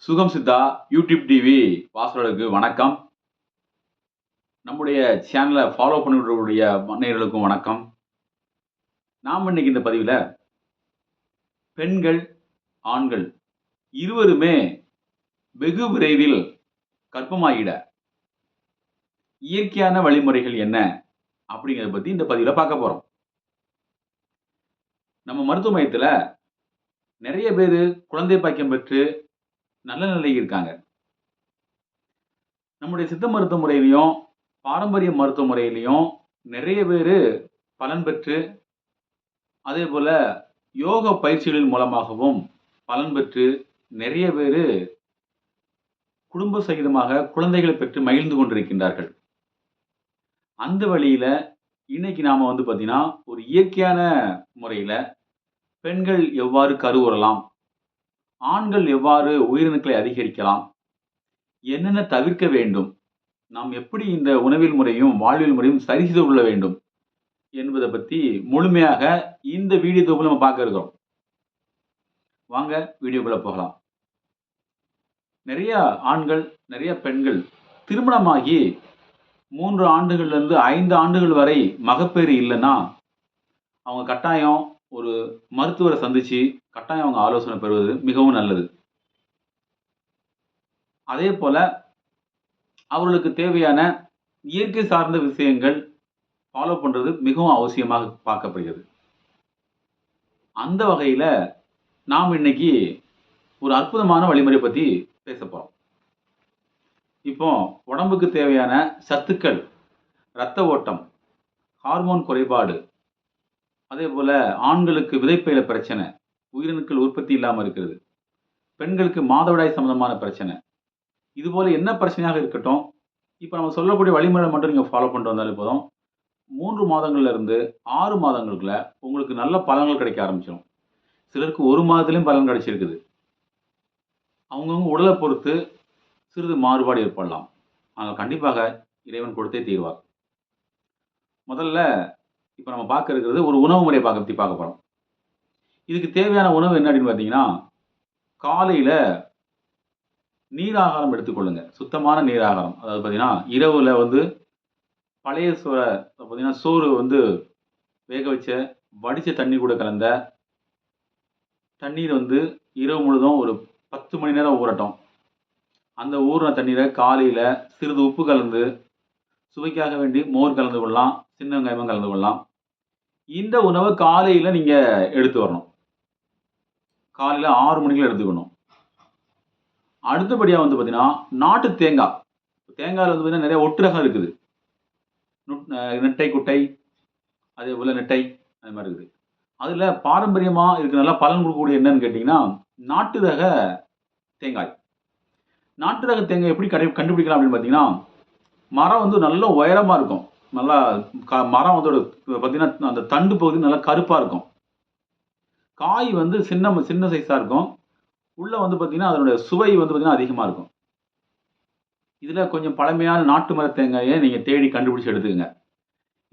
சுகம் Siddha YouTube TV வாசகர்களுக்கு வணக்கம். நம்முடைய சேனலை ஃபாலோ பண்ணிவிடக்கூடிய நேயர்களுக்கும் வணக்கம். நாம் இன்னைக்கு இந்த பதிவில் பெண்கள், ஆண்கள் இருவருமே வெகு விரைவில் கர்ப்பமாகிட இயற்கையான வழிமுறைகள் என்ன அப்படிங்கிறத பற்றி இந்த பதிவில் பார்க்க போகிறோம். நம்ம மருத்துவ மையத்தில் நிறைய பேர் குழந்தை பாக்கியம் பெற்று நல்ல நிலையில் இருக்காங்க. நம்முடைய சித்த மருத்துவ முறையிலையும் பாரம்பரிய மருத்துவ முறையிலையும் நிறைய பேர் பலன் பெற்று, அதே போல யோக பயிற்சிகளின் மூலமாகவும் பலன் பெற்று நிறைய பேர் குடும்ப சகிதமாக குழந்தைகளை பெற்று மகிழ்ந்து கொண்டிருக்கின்றார்கள். அந்த வழியில இன்னைக்கு நாம பார்த்தீங்கன்னா ஒரு இயற்கையான முறையில பெண்கள் எவ்வாறு கருவுறலாம், ஆண்கள் எவ்வாறு உயிரணுக்களை அதிகரிக்கலாம், என்னென்ன தவிர்க்க வேண்டும், நாம் எப்படி இந்த உணவியல் முறையும் வாழ்வியல் முறையும் சரி செய்து கொள்ள வேண்டும் என்பதை பற்றி முழுமையாக இந்த வீடியோ தொகுப்பில் நம்ம பார்க்க இருக்கிறோம். வாங்க வீடியோக்குள்ள போகலாம். நிறைய ஆண்கள், நிறைய பெண்கள் திருமணமாகி 3 ஆண்டுகள்லேருந்து 5 ஆண்டுகள் வரை மகப்பேறு இல்லைன்னா அவங்க கட்டாயம் ஒரு மருத்துவரை சந்திச்சு கட்டாயம் அவங்க ஆலோசனை பெறுவது மிகவும் நல்லது. அதே போல அவர்களுக்கு தேவையான இயற்கை சார்ந்த விஷயங்கள் ஃபாலோ பண்றது மிகவும் அவசியமாக பார்க்கப்படுகிறது. அந்த வகையில நாம் இன்னைக்கு ஒரு அற்புதமான வழிமுறை பத்தி பேச போறோம். இப்போ உடம்புக்கு தேவையான சத்துக்கள், இரத்த ஓட்டம், ஹார்மோன் குறைபாடு, அதே போல ஆண்களுக்கு விதைப்பையில பிரச்சனை, உயிரணுக்கள் உற்பத்தி இல்லாமல் இருக்கிறது, பெண்களுக்கு மாதவிடாய் சம்பந்தமான பிரச்சனை, இது போல என்ன பிரச்சனையாக இருக்கட்டும், இப்போ நம்ம சொல்லக்கூடிய வழிமுறை மட்டும் நீங்க ஃபாலோ பண்ணிட்டு வந்தாலே போதும். 3 மாதங்கள்ல இருந்து 6 மாதங்களுக்குள்ள உங்களுக்கு நல்ல பலன்கள் கிடைக்க ஆரம்பிச்சிடும். சிலருக்கு 1 மாதத்திலும் பலன் கிடைச்சிருக்குது. அவங்கவுங்க உடலை பொறுத்து சிறிது மாறுபாடு ஏற்படலாம். ஆனால் கண்டிப்பாக இறைவன் கொடுத்தே தீர்வார். முதல்ல இப்போ நம்ம பார்க்க இருக்கிறது ஒரு உணவு முறையை பற்றி பார்க்க போகிறோம். இதுக்கு தேவையான உணவு என்ன அப்படின்னு பார்த்தீங்கன்னா, காலையில் நீராகாரம் எடுத்துக்கொள்ளுங்க. சுத்தமான நீராகாரம். அதாவது பார்த்தீங்கன்னா இரவில் பழைய சோறை பார்த்தீங்கன்னா சோறு வேக வச்ச வடித்த தண்ணி கூட கலந்த தண்ணீர் இரவு முழுதும் ஒரு 10 மணி நேரம் ஊறட்டும். அந்த ஊறின தண்ணீரை காலையில் சிறிது உப்பு கலந்து, சுவைக்காக வேண்டி மோர் கலந்து கொள்ளலாம், சின்ன வெங்காயமும் கலந்து கொள்ளலாம். இந்த உணவை காலையில் நீங்கள் எடுத்து வரணும். காலையில் 6 மணிக்குள்ள எடுத்துக்கணும். அடுத்தபடியாக பார்த்தீங்கன்னா நாட்டு தேங்காய். தேங்காயில் பார்த்தீங்கன்னா நிறைய ஒட்டுரகம் இருக்குது. நெட்டை குட்டை, அதே போல் நெட்டை, அது மாதிரி இருக்குது. அதில் பாரம்பரியமாக இதுக்கு நல்லா பலன் கொடுக்கக்கூடிய என்னன்னு கேட்டிங்கன்னா நாட்டு ரக தேங்காய். நாட்டு ரக தேங்காய் எப்படி கண்டுபிடிக்கலாம் அப்படின்னு பார்த்தீங்கன்னா, மரம் நல்ல உயரமாக இருக்கும். நல்லா மரம் பார்த்தீங்கன்னா அந்த தண்டு பகுதி நல்லா கருப்பாக இருக்கும். காய் சின்ன சைஸாக இருக்கும். உள்ளே பார்த்தீங்கன்னா அதனுடைய சுவை பார்த்தீங்கன்னா அதிகமாக இருக்கும். இதில் கொஞ்சம் பழமையான நாட்டு மர தேங்காயை நீங்கள் தேடி கண்டுபிடிச்சி எடுத்துக்கங்க.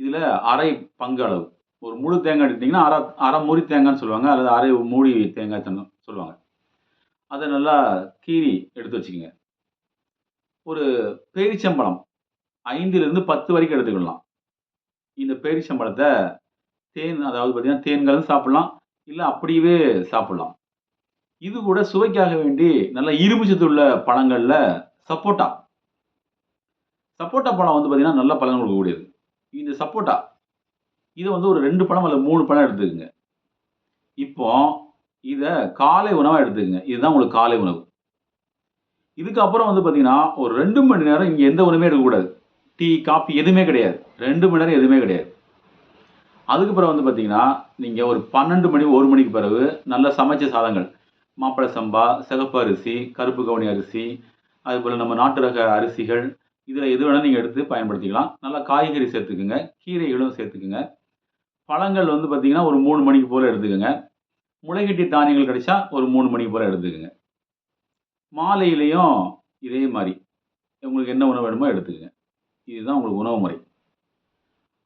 இதில் அரை பங்கு அளவு, ஒரு முழு தேங்காய் எடுத்திங்கன்னா அரை மூடி தேங்காய்னு சொல்லுவாங்க, அல்லது அரை மூடி தேங்காய் சொல்லுவாங்க. அதை நல்லா கீறி எடுத்து வச்சுக்கோங்க. ஒரு பேரிச்சம்பழம் 5லிருந்து 10 வரைக்கும் எடுத்துக்கலாம். இந்த பேரிச்சம்பழத்தை தேன், அதாவது பார்த்தீங்கன்னா தேன் கலந்து சாப்பிடலாம், இல்லை அப்படியே சாப்பிடலாம். இது கூட சுவைக்காக வேண்டி நல்ல இரும்பு சத்து உள்ள பழங்களில் சப்போட்டா பழம் பார்த்தீங்கன்னா நல்ல பலன் கொடுக்கக்கூடியது. இந்த சப்போட்டா இதை ஒரு 2 பழம் அல்லது 3 பழம் எடுத்துக்கோங்க. இப்போ இதை காலை உணவாக எடுத்துக்கங்க. இதுதான் உங்களுக்கு காலை உணவு. இதுக்கப்புறம் பார்த்தீங்கன்னா ஒரு 2 மணி நேரம் இங்கே எந்த உணவுமே எடுக்கக்கூடாது. டீ, காப்பி எதுவுமே கிடையாது. 2 மணி நேரம் எதுவுமே கிடையாது. அதுக்கப்புறம் பார்த்தீங்கன்னா நீங்கள் ஒரு 12 மணி 1 மணிக்கு பிறகு நல்ல சமைச்ச சாதங்கள், மாப்பிளை சம்பா, சிகப்பு அரிசி, கருப்பு கவுனி அரிசி, அதுபோல் நம்ம நாட்டு ரக அரிசிகள், இதில் எது வேணாலும் நீங்கள் எடுத்து பயன்படுத்திக்கலாம். நல்லா காய்கறி சேர்த்துக்குங்க, கீரைகளும் சேர்த்துக்குங்க. பழங்கள் பார்த்தீங்கன்னா ஒரு 3 மணிக்கு போல் எடுத்துக்கோங்க. முளைகட்டி தானியங்கள் கிடைச்சா ஒரு 3 மணிக்கு போல் எடுத்துக்கோங்க. மாலையிலையும் இதே மாதிரி உங்களுக்கு என்ன உணவு வேணுமோ எடுத்துக்கோங்க. இதுதான் உங்களுக்கு உணவு முறை.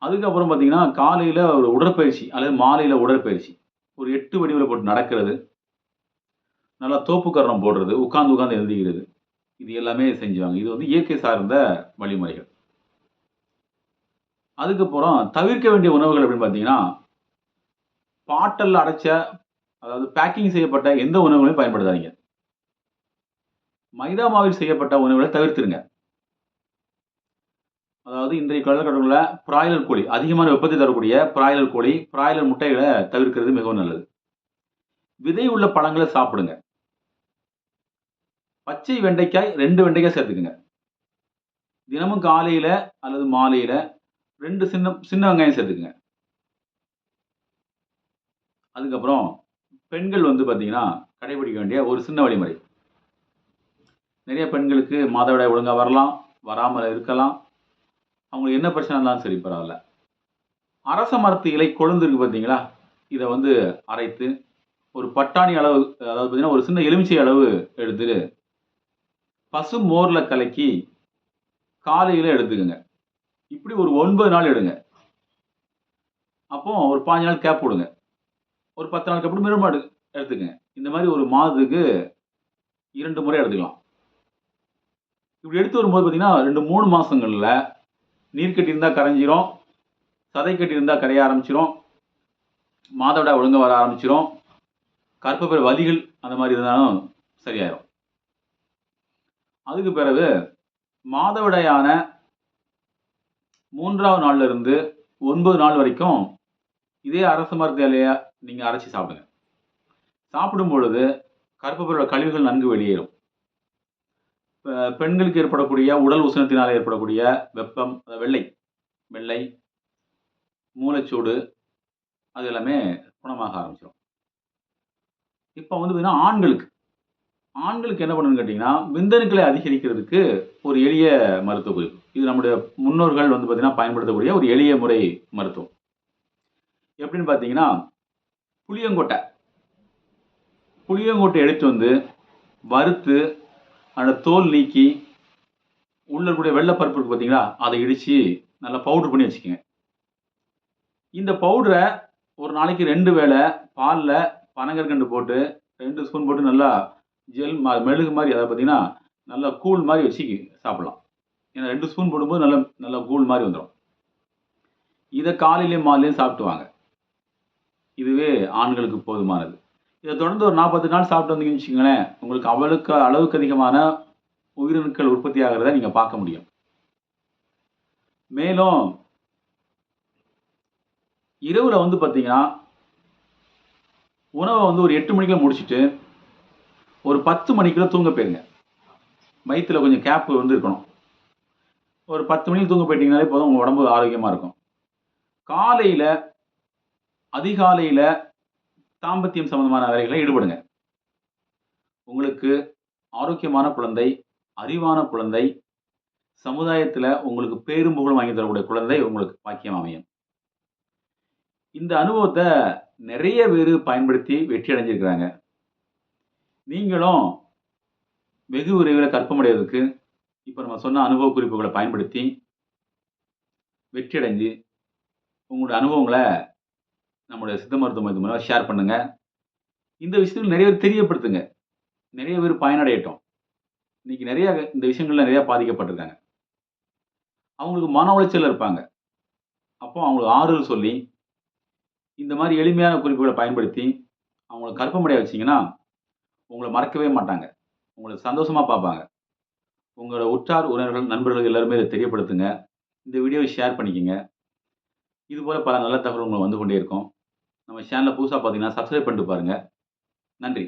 அதுக்கப்புறம் பார்த்தீங்கன்னா காலையில் ஒரு உடற்பயிற்சி அல்லது மாலையில் உடற்பயிற்சி, ஒரு 8 வடிவில் போட்டு நடக்கிறது, நல்லா தோப்புக்கரணம் போடுறது, உட்கார்ந்து உட்கார்ந்து எழுதிக்கிறது. இது எல்லாமே செஞ்சுவாங்க. இது வந்து இயற்கை சார்ந்த வழிமுறைகள். அதுக்கப்புறம் தவிர்க்க வேண்டிய உணவுகள் அப்படின்னு பார்த்தீங்கன்னா, பாட்டில்ல அடைச்ச அதாவது பேக்கிங் செய்யப்பட்ட எந்த உணவுகளையும் பயன்படுத்தாதீங்க. மைதா மாவில் செய்யப்பட்ட உணவுகள தவிர்த்துருங்க. அதாவது இன்றைய காலகட்டங்கள்ல பிராய்லர் கோழி, அதிகமான வெப்பத்தை தரக்கூடிய பிராய்லர் கோழி, பிராய்லர் முட்டைகள தவிர்க்கிறது மிகவும் நல்லது. விதை உள்ள பழங்கள சாப்பிடுங்க. பச்சை வெண்டைக்காய் 2 வெண்டைக்காய் சேர்த்துக்கங்க. தினமும் காலையில அல்லது மாலையில 2 சின்ன சின்ன வெங்காயம் சேர்த்துக்கங்க. அதுக்கப்புறம் பெண்கள் வந்து பார்த்தீங்கன்னா, கடைபிடிக்க வேண்டிய ஒரு சின்ன வழிமுறை. நெறைய பெண்களுக்கு மாதவிடாய் ஒழுங்கா வரலாம், வராம இருக்கலாம். அவங்களுக்கு என்ன பிரச்சனை இருந்தாலும் சரி பரவால்ல. அரச மரத்து இலை கொழுந்து இருக்கு பார்த்தீங்களா? இத வந்து அரைத்து, ஒரு பட்டாணி அளவு அதாவது பார்த்தீங்கன்னா, ஒரு சின்ன எலுமிச்சை அளவு எடுத்து, பசு மோர்ல கலக்கி காலையில எடுத்துக்கங்க. இப்படி ஒரு 9 நாள் எடுங்க. அப்போ ஒரு 15 நாள் கேப் விடுங்க. ஒரு 10 நாளுக்கு அப்புறம் திரும்ப எடுத்துக்கங்க. இந்த மாரி ஒரு மாதத்துக்கு 2 முறை எடுத்துக்கலாம். இப்படி எடுத்து வரும்போது பார்த்தீங்கன்னா, 2, 3 மாசங்கள்ல நீர் கட்டி இருந்தா கரைஞ்சிரும். சதை கட்டி இருந்தா கரைய ஆரம்பிச்சுரும். மாதவிடாய் ஒழுங்கா வர ஆரம்பிச்சுரும். கர்ப்பப்பை வலிகள் அந்த மாரி இருந்தாலும் சரியாயிரும். அதுக்கு பிறகு மாதவிடாயான 3வது நாள்ல இருந்து 9 நாள் வரைக்கும் இதே அரச மரத்து இலைய நீங்க அரைச்சு சாப்பிடுங்க. சாப்பிடும் பொழுது கர்ப்பப்பையோட கழிவுகள் நன்கு வெளியேறும். பெண்களுக்கு ஏற்படக்கூடிய உடல் உஷ்ணத்தினால் ஏற்படக்கூடிய வெப்பம், வெள்ளை வெள்ளை, மூளைச்சூடு அது எல்லாமே குணமாக ஆரம்பிச்சுரும். இப்ப வந்து பார்த்தீங்கன்னா, ஆண்களுக்கு என்ன பண்ணணும்னு கேட்டீங்கன்னா, விந்தணுக்களை அதிகரிக்கிறதுக்கு ஒரு எளிய மருத்துவ குறிப்பு. இது நம்முடைய முன்னோர்கள் வந்து பார்த்தீங்கன்னா, பயன்படுத்தக்கூடிய ஒரு எளிய முறை மருத்துவம். எப்படின்னு பார்த்தீங்கன்னா, புளியங்கொட்டை புளியங்கொட்டை எடுத்துட்டு வந்து வறுத்து, அந்த தோல் நீக்கி, உள்ள இருக்கக்கூடிய வெள்ள பருப்பு இருக்கு பார்த்தீங்களா? அத இடிச்சு நல்லா பவுடர் பண்ணி வச்சுக்கங்க. இந்த பவுடர ஒரு நாளைக்கு 2 வேள பால்ல பனங்கற்கண்டு போட்டு 2 ஸ்பூன் போட்டு நல்லா மெழுகு மாரி அதாவது பார்த்தீங்கன்னா, நல்லா கூழ் மாரி வச்சு சாப்பிடலாம். ஏன்னா 2 ஸ்பூன் போடும்போது நல்லா நல்லா கூழ் மாரி வந்துரும். இத காலையிலயும், மாலையிலயும் சாப்பிட்டு வாங்க. இதுவே ஆண்களுக்கு போதுமானது. இத தொடர்ந்து ஒரு 48 நாள் சாப்பிட்டு வந்தீங்கன்னு வச்சுக்கங்களேன், உங்களுக்கு அளவுக்கு அதிகமான உயிரணுக்கள் உற்பத்தி ஆகுறத நீங்க பார்க்க முடியும். மேலும் இரவுல வந்து பார்த்தீங்கன்னா, உணவ வந்து ஒரு 8 மணிக்குள்ள முடிச்சுட்டு, ஒரு 10 மணிக்குள்ள தூங்க போயிருங்க. வயித்துல கொஞ்சம் கேப் வந்து இருக்கணும். ஒரு 10 மணிக்கு தூங்க போயிட்டீங்கனாலே போதும், உங்க உடம்பு ஆரோக்கியமா இருக்கும். காலையில அதிகாலையில தாம்பத்தியம் சம்பந்தமான வேலைகள்ல ஈடுபடுங்க. உங்களுக்கு ஆரோக்கியமான குழந்தை, அறிவான குழந்தை, சமுதாயத்துல உங்களுக்கு பேரும் புகழும் வாங்கி தரக்கூடிய குழந்தை உங்களுக்கு பாக்கியம் அமையும். இந்த அனுபவத்த நெறைய பேரு பயன்படுத்தி வெற்றி அடைஞ்சிருக்கிறாங்க. நீங்களும் வெகு விரைவில கர்ப்பமடைவதற்கு, இப்ப நம்ம சொன்ன அனுபவ குறிப்புகள பயன்படுத்தி வெற்றி அடைஞ்சு, உங்களுடைய அனுபவங்கள நம்முடைய சித்த மருத்துவ மையத்து மூலமா ஷேர் பண்ணுங்க. இந்த விஷயத்துல நெறைய பேர் தெரியப்படுத்துங்க. நெறைய பேர் பயனடையட்டும். இன்னைக்கு நெறைய இந்த விஷயங்கள்ல நெறைய பாதிக்கப்பட்டுருக்காங்க. அவங்களுக்கு மன உளைச்சல்ல இருப்பாங்க. அப்போ அவங்களுக்கு ஆறுதல் சொல்லி, இந்த மாரி எளிமையான குறிப்புகள பயன்படுத்தி, அவங்கள கர்ப்பமடைய வச்சீங்கன்னா, உங்கள மறக்கவே மாட்டாங்க. உங்கள சந்தோஷமா பார்ப்பாங்க. உங்களோட உற்றார், உறவினர்கள், நண்பர்கள் எல்லாருமே இத தெரியப்படுத்துங்க. இந்த வீடியோவ ஷேர் பண்ணிக்கங்க. இதுபோல பல நல்ல தகவல்கள் உங்களுக்கு வந்து கொண்டே இருக்கும். நம்ம சேனல புதுசா பார்த்தீங்கன்னா, சப்ஸ்கிரைப் பண்ணிட்டு பாருங்க. நன்றி.